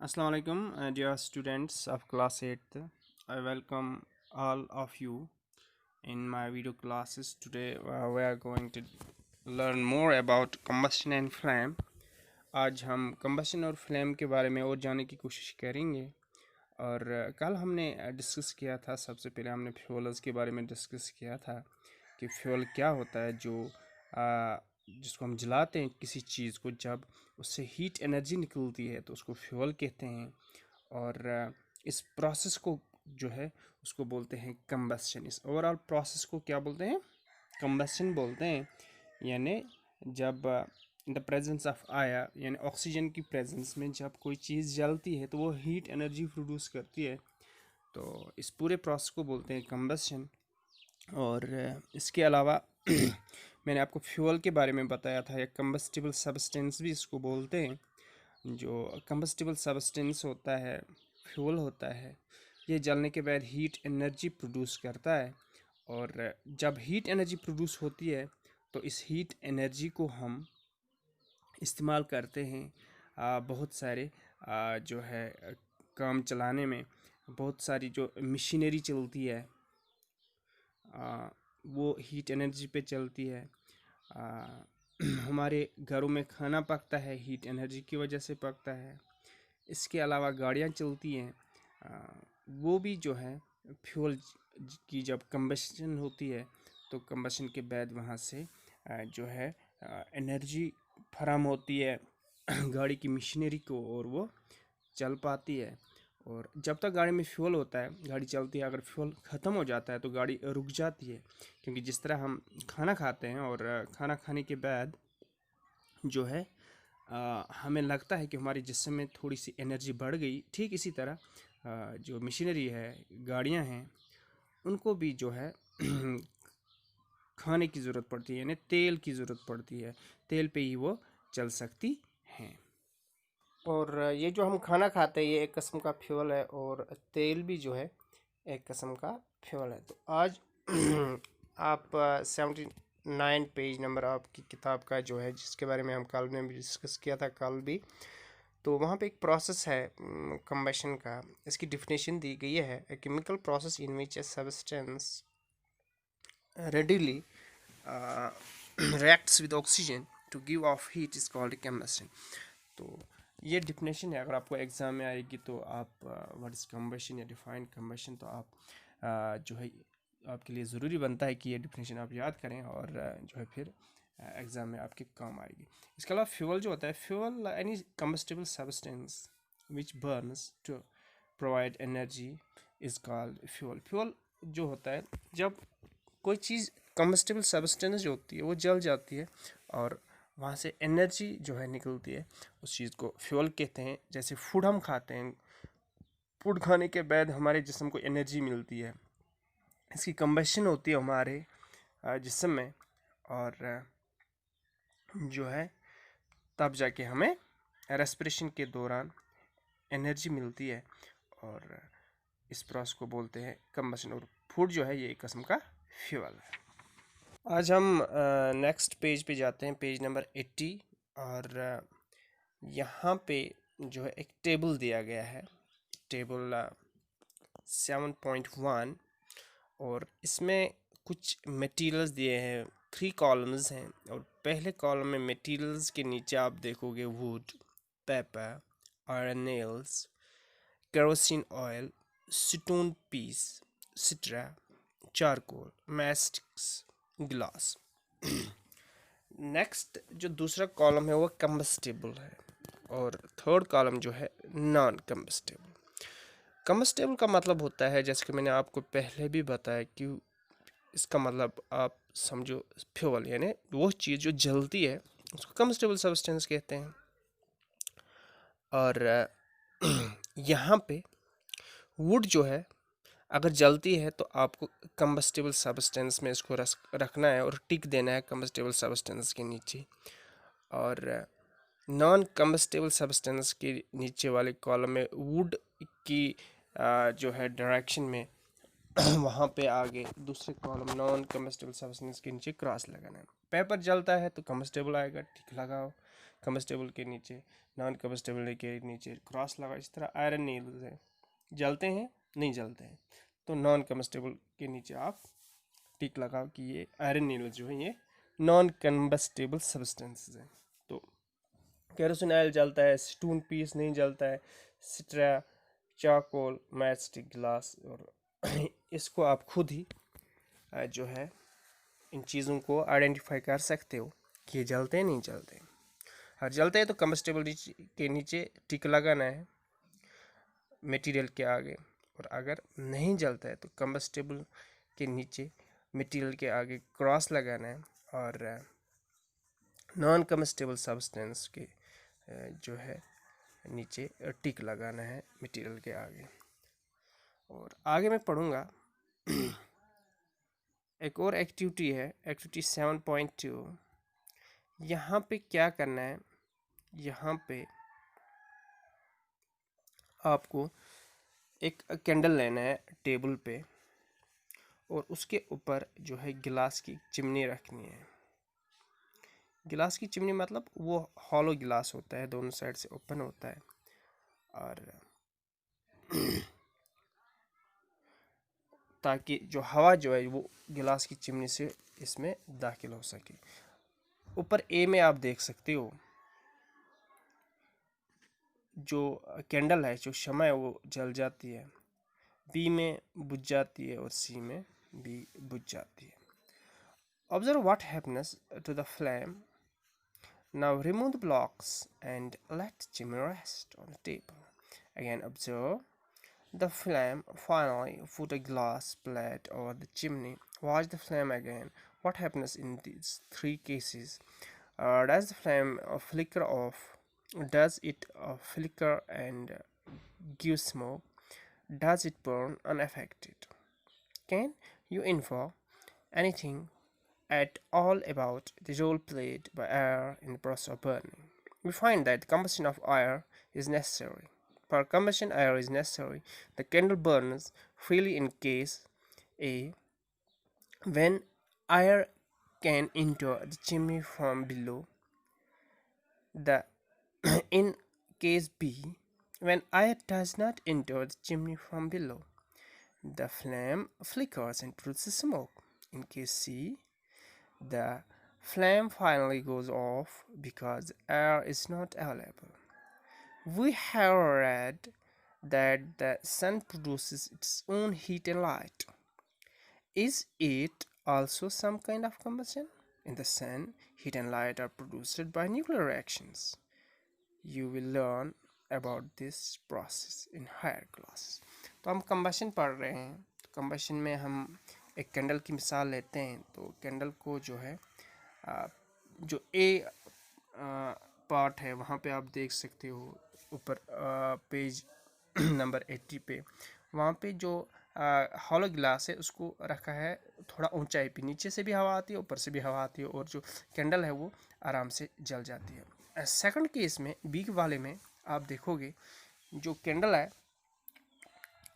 Assalamu alaikum, dear students of class 8th. I welcome all of you in my video classes. Today we are going to learn more about combustion and flame. आज हम combustion और flame के बारे में और जानने की कोशिश करेंगे। और कल हमने डिस्कस किया था, सबसे पहले हमने फ्यूल्स के बारे में डिस्कस किया था कि फ्यूल क्या होता है, जिसको हम जलाते हैं किसी चीज़ को, जब उससे हीट एनर्जी निकलती है तो उसको फ्यूल कहते हैं। और इस प्रोसेस को जो है उसको बोलते हैं कंबस्शन। इस ओवरऑल प्रोसेस को क्या बोलते हैं? कंबस्शन बोलते हैं। यानी जब इन द प्रेजेंस ऑफ आयर, यानी ऑक्सीजन की प्रेजेंस में जब कोई चीज़ जलती है तो वो हीट एनर्जी प्रोड्यूस करती है, तो इस पूरे प्रोसेस को बोलते हैं कंबस्शन। और इसके अलावा मैंने आपको फ्यूल के बारे में बताया था, या कंबस्टिबल सब्सटेंस भी इसको बोलते हैं। जो कंबस्टिबल सब्सटेंस होता है, फ्यूल होता है, ये जलने के बाद हीट एनर्जी प्रोड्यूस करता है। और जब हीट एनर्जी प्रोड्यूस होती है तो इस हीट एनर्जी को हम इस्तेमाल करते हैं बहुत सारे जो है काम चलाने में। बहुत सारी जो मशीनरी चलती है वो हीट एनर्जी पे चलती है। हमारे घरों में खाना पकता है, हीट एनर्जी की वजह से पकता है। इसके अलावा गाड़ियाँ चलती हैं, वो भी जो है फ्यूल की जब कंबस्शन होती है तो कंबस्शन के बाद वहाँ से जो है एनर्जी फराम होती है गाड़ी की मशीनरी को, और वो चल पाती है। और जब तक गाड़ी में फ्यूल होता है गाड़ी चलती है। अगर फ्यूल ख़त्म हो जाता है तो गाड़ी रुक जाती है। क्योंकि जिस तरह हम खाना खाते हैं और खाना खाने के बाद जो है हमें लगता है कि हमारे जिस्म में थोड़ी सी एनर्जी बढ़ गई, ठीक इसी तरह जो मशीनरी है, गाड़ियाँ हैं, उनको भी जो है खाने की ज़रूरत पड़ती है, यानी तेल की ज़रूरत पड़ती है। तेल पे ही वो चल सकती हैं। और ये जो हम खाना खाते हैं ये एक किस्म का फ्यूल है, और तेल भी जो है एक किस्म का फ्यूल है। तो आज आप 79 पेज नंबर आपकी किताब का जो है, जिसके बारे में हम कल ने भी डिस्कस किया था, कल भी, तो वहाँ पे एक प्रोसेस है कंबशन का। इसकी डिफिनेशन दी गई है, a chemical process in which a substance readily reacts with oxygen to give off heat is called combustion। तो ये डिफिनेशन है, अगर आपको एग्ज़ाम में आएगी तो आप व्हाट इज़ कम्बशन या डिफाइंड कम्बशन, तो आप जो है आपके लिए ज़रूरी बनता है कि ये डिफिनेशन आप याद करें, और जो है फिर एग्ज़ाम में आपके काम आएगी। इसके अलावा फ्यूल जो होता है, fuel any combustible substance which burns to provide energy is called fuel. Fuel जो होता है, जब कोई चीज़ कम्बस्टिबल सब्सटेंस जो होती है वो जल जाती है और वहाँ से एनर्जी जो है निकलती है, उस चीज़ को फ्यूल कहते हैं। जैसे फूड हम खाते हैं, फूड खाने के बाद हमारे जिस्म को एनर्जी मिलती है, इसकी कंबशन होती है हमारे जिस्म में, और जो है तब जाके हमें रेस्पिरेशन के दौरान एनर्जी मिलती है, और इस प्रोसेस को बोलते हैं कंबशन। और फूड जो है ये एक किस्म का फ्यूल है। आज हम नेक्स्ट पेज पे जाते हैं, पेज नंबर 80। और यहाँ पे जो है एक टेबल दिया गया है, टेबल 7.1, और इसमें कुछ मटेरियल्स दिए हैं। 3 कॉलम्स हैं, और पहले कॉलम में मटेरियल्स के नीचे आप देखोगे wood, paper, iron nails, kerosene oil, stone piece, citra, charcoal, mastics, glass. Next जो दूसरा कॉलम है वो कंबस्टेबल है, और थर्ड कॉलम जो है नॉन कंबस्टेबल। कंबस्टेबल का मतलब होता है, जैसे कि मैंने आपको पहले भी बताया, कि इसका मतलब आप समझो फ्यूल, यानी वो चीज़ जो जलती है उसको कंबस्टेबल सब्सटेंस कहते हैं। और यहाँ पे वुड जो है अगर जलती है तो आपको कंबस्टेबल सब्सटेंस में इसको रखना है और टिक देना है कंबस्टेबल सब्सटेंस के नीचे। और नॉन कंबस्टेबल सब्सटेंस के नीचे वाले कॉलम में वुड की जो है डायरेक्शन में वहाँ पे आगे दूसरे कॉलम नॉन कंबस्टेबल सब्सटेंस के नीचे क्रॉस लगाना है। पेपर जलता है तो कंबस्टेबल आएगा, टिक लगाओ। कम्बस्टेबल के नीचे, नॉन कम्बस्टेबल के नीचे क्रॉस लगा। इस तरह आयरन नील्स हैं, जलते हैं नहीं जलते हैं, तो नॉन कम्बस्टेबल के नीचे आप टिक लगाओ कि ये आयरन नील्स जो है ये नॉन कम्बस्टेबल सब्सटेंसेस हैं। तो केरोसिन ऑयल जलता है, स्टोन पीस नहीं जलता है, स्ट्रा, चारकोल, मैचस्टिक, ग्लास। और इसको आप खुद ही जो है इन चीज़ों को आइडेंटिफाई कर सकते हो कि ये जलते हैं नहीं जलते हैं। अगर जलते हैं तो कम्बस्टेबल के नीचे टिक लगाना है मटेरियल के आगे, और अगर नहीं जलता है तो कम्बस्टेबल के नीचे मटेरियल के आगे क्रॉस लगाना है, और नॉन कम्बस्टेबल सब्सटेंस के जो है नीचे टिक लगाना है मटेरियल के आगे। और आगे मैं पढ़ूँगा एक और एक्टिविटी है, एक्टिविटी 7.2। यहाँ पे क्या करना है, यहाँ पे आपको एक कैंडल लेना है टेबल पे, और उसके ऊपर जो है गिलास की चिमनी रखनी है। गिलास की चिमनी मतलब वो हॉलो गिलास होता है, दोनों साइड से ओपन होता है, और ताकि जो हवा जो है वो गिलास की चिमनी से इसमें दाखिल हो सके। ऊपर ए में आप देख सकते हो जो कैंडल है, जो शमा है वो जल जाती है, बी में बुझ जाती है, और सी में भी बुझ जाती है। Observe what happens to the flame. Now remove the blocks and let the chimney rest on the table. Again observe the flame. Finally put a glass plate over the chimney. Watch the flame again. What happens in these three cases? Does the flame flicker off? Does it flicker and give smoke? Does it burn unaffected? Can you infer anything at all about the role played by air in the process of burning? We find that the combustion of air is necessary. For combustion, air is necessary. The candle burns freely in case A. When air can enter the chimney from below. The in case B. When air does not enter the chimney from below, the flame flickers and produces smoke. In case C, the flame finally goes off because air is not available. We have read that the sun produces its own heat and light. Is it also some kind of combustion? In the sun, heat and light are produced by nuclear reactions. You will learn about this process in higher classes. तो हम combustion पढ़ रहे हैं, तो combustion में हम एक candle की मिसाल लेते हैं। तो कैंडल को जो है जो ए पार्ट है वहाँ पे आप देख सकते हो ऊपर पेज नंबर 80 पे, वहाँ पे जो हॉलो गिलास है उसको रखा है थोड़ा ऊंचाई पे, नीचे से भी हवा आती है ऊपर से भी हवा आती है, और जो कैंडल है वो आराम से जल जाती है। सेकंड केस में बी वाले में आप देखोगे जो कैंडल है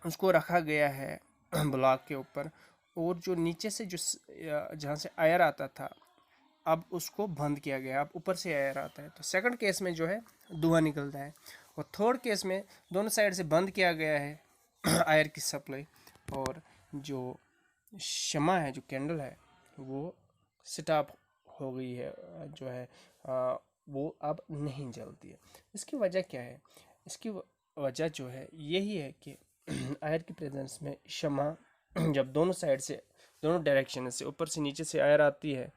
उसको रखा गया है ब्लॉक के ऊपर, और जो नीचे से जो जहाँ से एयर आता था अब उसको बंद किया गया, अब ऊपर से एयर आता है। तो सेकंड केस में जो है धुआं निकलता है, और थर्ड केस में दोनों साइड से बंद किया गया है एयर की सप्लाई, और जो शमा है जो कैंडल है वो स्टॉप हो गई है, जो है वो अब नहीं जलती है। इसकी वजह क्या है? इसकी वजह जो है यही है कि एयर की प्रेजेंस में शमा जब दोनों साइड से दोनों डायरेक्शन से ऊपर से नीचे से एयर आती है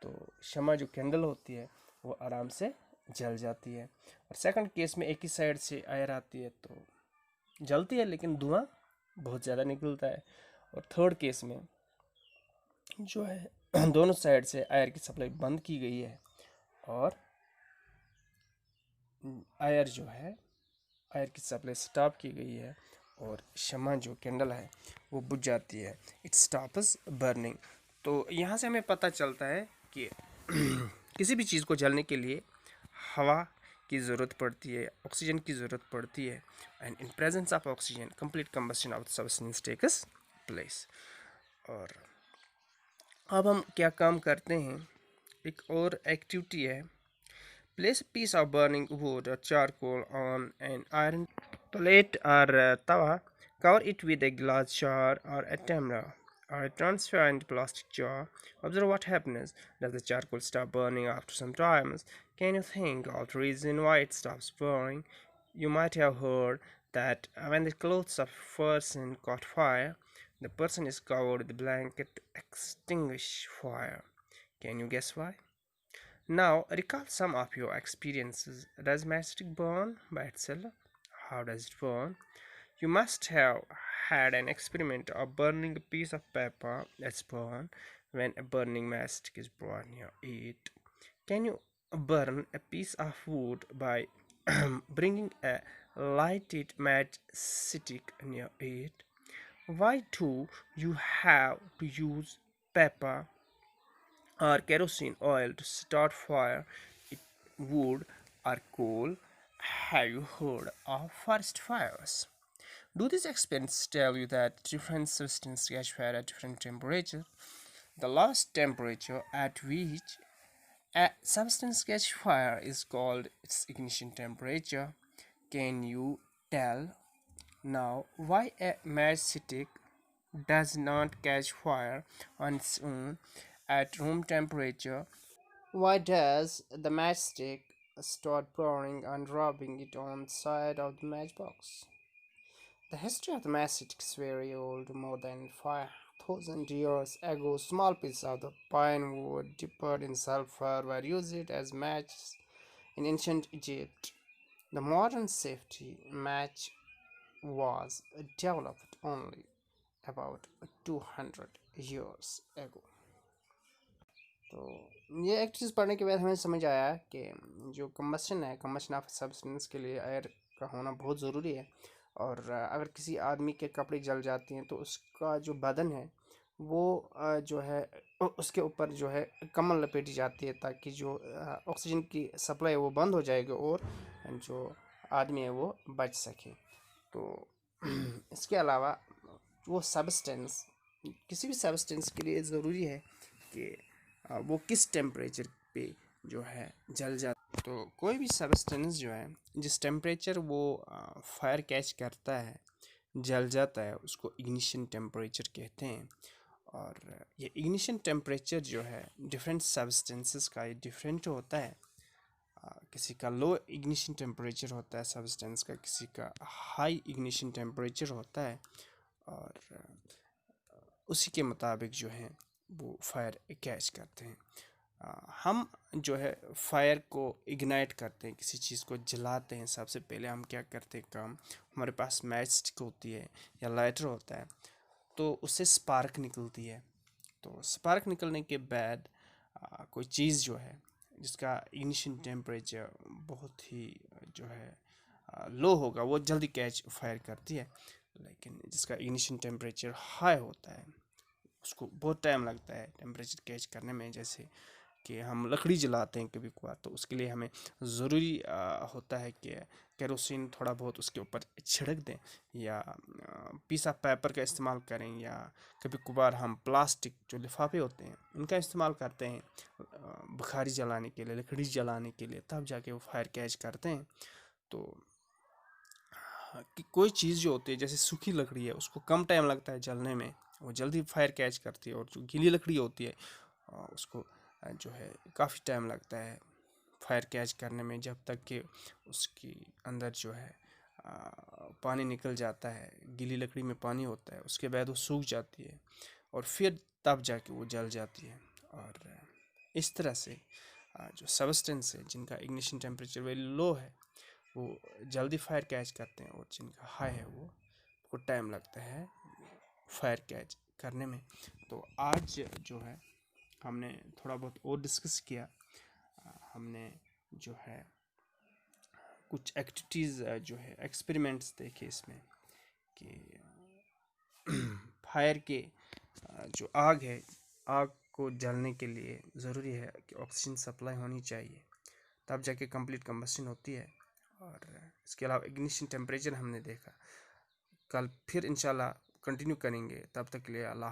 तो शमा जो कैंडल होती है वो आराम से जल जाती है। और सेकंड केस में एक ही साइड से एयर आती है तो जलती है लेकिन धुआं बहुत ज़्यादा निकलता है। और थर्ड केस में जो है दोनों साइड से एयर की सप्लाई बंद की गई है और एयर जो है एयर की सप्लाई स्टॉप की गई है, और शमा जो कैंडल है वो बुझ जाती है। It stops burning. तो यहाँ से हमें पता चलता है कि किसी भी चीज़ को जलने के लिए हवा की ज़रूरत पड़ती है, ऑक्सीजन की ज़रूरत पड़ती है, and in presence of oxygen complete combustion of the substance takes place. और अब हम क्या काम करते हैं, एक और एक्टिविटी है, Place a piece of burning wood or charcoal on an iron plate or tawa. Cover it with a glass jar or a tumbler or a transparent plastic jar. Observe what happens. Does the charcoal stop burning after some time? Can you think of the reason why it stops burning? You might have heard that when the clothes of a person caught fire, the person is covered with a blanket to extinguish fire. Can you guess why? Now, recall some of your experiences. Does matchstick burn by itself? How does it burn? You must have had an experiment of burning a piece of paper that's burned when a burning matchstick is brought near it. Can you burn a piece of wood by bringing a lighted matchstick near it? Why do you have to use paper or kerosene oil to start fire? It wood or coal? Have you heard of forest fires? Do these experiments tell you that different substances catch fire at different temperatures? The lowest temperature at which a substance catches fire is called its ignition temperature. Can you tell now why a matchstick does not catch fire on its own at room temperature? Why does the matchstick start burning on rubbing it on the side of the matchbox? The history of the matchstick is very old, more than 5,000 years ago. Small pieces of the pine wood dipped in sulfur were used as matches in ancient Egypt. The modern safety match was developed only about 200 years ago. तो ये एक चीज़ पढ़ने के बाद हमें समझ आया कि जो कम्बशन ऑफ सब्सटेंस के लिए एयर का होना बहुत ज़रूरी है। और अगर किसी आदमी के कपड़े जल जाते हैं तो उसका जो बदन है वो जो है उसके ऊपर जो है कम्बल लपेटी जाती है, ताकि जो ऑक्सीजन की सप्लाई है वो बंद हो जाएगी और जो आदमी है वो बच सके। तो इसके अलावा वो सब्सटेंस, किसी भी सब्सटेंस के लिए ज़रूरी है कि वो किस टेम्परेचर पे जो है जल जाता। तो कोई भी सब्सटेंस जो है जिस टेम्परेचर वो फायर कैच करता है, जल जाता है, उसको इग्निशन टेम्परेचर कहते हैं। और ये इग्निशन टेम्परेचर जो है डिफरेंट सब्सटेंसेस का ये डिफरेंट होता है। किसी का लो इग्निशन टेम्परेचर होता है सब्सटेंस का, किसी का हाई इग्निशन टेम्परेचर होता है, और उसी के मुताबिक जो है वो फायर कैच करते हैं। हम जो है फायर को इग्नाइट करते हैं, किसी चीज़ को जलाते हैं, सबसे पहले हम क्या करते हैं काम, हमारे पास मैच स्टिक होती है या लाइटर होता है, तो उससे स्पार्क निकलती है। तो स्पार्क निकलने के बाद कोई चीज़ जो है जिसका इग्निशन टेम्परेचर बहुत ही जो है लो होगा वो जल्दी कैच फायर करती है, लेकिन जिसका इग्निशन टेम्परेचर हाई होता है उसको बहुत टाइम लगता है टेम्परेचर कैच करने में। जैसे कि हम लकड़ी जलाते हैं कभी कभार, तो उसके लिए हमें ज़रूरी होता है कि केरोसिन थोड़ा बहुत उसके ऊपर छिड़क दें, या पीस ऑफ पेपर का इस्तेमाल करें, या कभी कभार हम प्लास्टिक जो लिफाफे होते हैं उनका इस्तेमाल करते हैं बुखारी जलाने के लिए, लकड़ी जलाने के लिए, तब जाके वो फायर कैच करते हैं। तो कि कोई चीज़ जो होती है जैसे सूखी लकड़ी है उसको कम टाइम लगता है जलने में, वो जल्दी फायर कैच करती है, और जो गीली लकड़ी होती है उसको जो है काफ़ी टाइम लगता है फायर कैच करने में, जब तक कि उसकी अंदर जो है पानी निकल जाता है। गीली लकड़ी में पानी होता है, उसके बाद वो सूख जाती है और फिर तब जाके वो जल जाती है। और इस तरह से जो सब्सटेंस है जिनका इग्निशन टेम्परेचर वेरी लो है वो जल्दी फायर कैच करते हैं, और जिनका हाई है वो टाइम लगता है फायर कैच करने में। तो आज जो है हमने थोड़ा बहुत और डिस्कस किया, हमने जो है कुछ एक्टिविटीज़ जो है एक्सपेरिमेंट्स देखे इसमें कि फायर के जो आग है, आग को जलने के लिए ज़रूरी है कि ऑक्सीजन सप्लाई होनी चाहिए, तब जाके कंप्लीट कंबशन होती है। और इसके अलावा इग्निशन टेम्परेचर हमने देखा। कल फिर इंशाल्लाह कंटिन्यू करेंगे, तब तक के लिए अल्लाह।